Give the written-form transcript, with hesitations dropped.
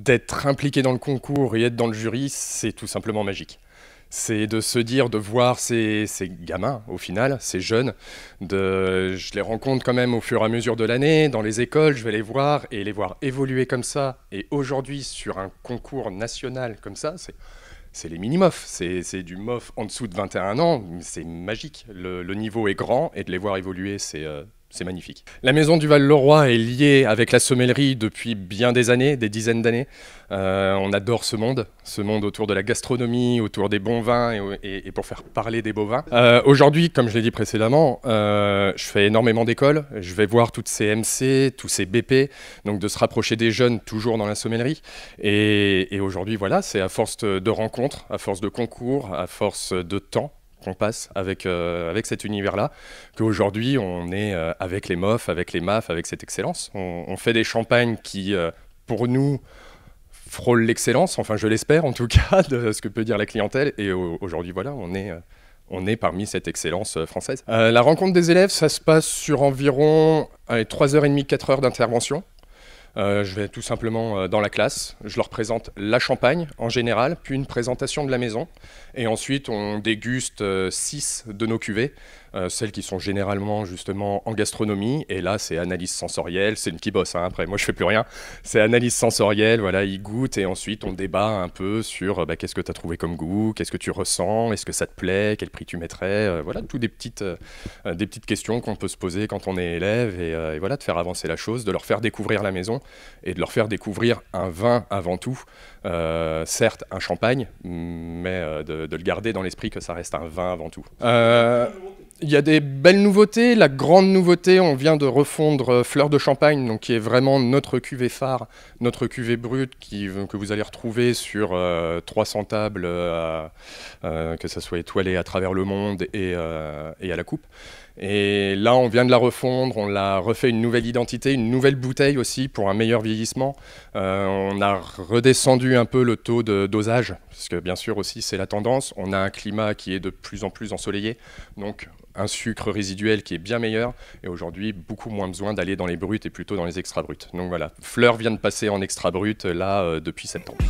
d'être impliqué dans le concours et être dans le jury, c'est tout simplement magique. C'est de se dire, de voir ces gamins, au final, ces jeunes, je les rencontre quand même au fur et à mesure de l'année, dans les écoles, je vais les voir et les voir évoluer comme ça. Et aujourd'hui, sur un concours national comme ça, c'est les mini-MOF, c'est du MOF en dessous de 21 ans, c'est magique. Le niveau est grand et de les voir évoluer, c'est magnifique. La maison du Val-le-Roi est liée avec la sommellerie depuis bien des années, des dizaines d'années. On adore ce monde autour de la gastronomie, autour des bons vins et pour faire parler des beaux vins. Aujourd'hui, comme je l'ai dit précédemment, je fais énormément d'écoles. Je vais voir toutes ces MC, tous ces BP, donc de se rapprocher des jeunes toujours dans la sommellerie. Et aujourd'hui, voilà, c'est à force de rencontres, à force de concours, à force de temps qu'on passe avec cet univers-là, qu'aujourd'hui on est avec les MOF, avec les MAF, avec cette excellence. On fait des champagnes qui, pour nous, frôlent l'excellence, enfin je l'espère en tout cas, de ce que peut dire la clientèle, et aujourd'hui voilà, on est parmi cette excellence française. La rencontre des élèves, ça se passe sur environ 3h30, 4 heures d'intervention. Je vais tout simplement dans la classe, je leur présente la champagne en général, puis une présentation de la maison. Et ensuite, on déguste 6 de nos cuvées, celles qui sont généralement justement en gastronomie. Et là, c'est analyse sensorielle, c'est une qui bosse, hein, après moi je fais plus rien. C'est analyse sensorielle, voilà, ils goûtent et ensuite on débat un peu sur qu'est-ce que tu as trouvé comme goût, qu'est-ce que tu ressens, est-ce que ça te plaît, quel prix tu mettrais, voilà, toutes des petites questions qu'on peut se poser quand on est élève et voilà, de faire avancer la chose, de leur faire découvrir la maison et de leur faire découvrir un vin avant tout, certes un champagne, mais de le garder dans l'esprit que ça reste un vin avant tout. Il y a des belles nouveautés. La grande nouveauté, on vient de refondre Fleur de Champagne, donc qui est vraiment notre cuvée phare, notre cuvée brute que vous allez retrouver sur 300 tables, que ça soit étoilé à travers le monde et à la coupe. Et là, on vient de la refondre, on l'a refait une nouvelle identité, une nouvelle bouteille aussi pour un meilleur vieillissement. On a redescendu un peu le taux de dosage, parce que bien sûr aussi c'est la tendance. On a un climat qui est de plus en plus ensoleillé, donc un sucre résiduel qui est bien meilleur. Et aujourd'hui, beaucoup moins besoin d'aller dans les bruts et plutôt dans les extra bruts. Donc voilà, Fleur vient de passer en extra brut là depuis septembre.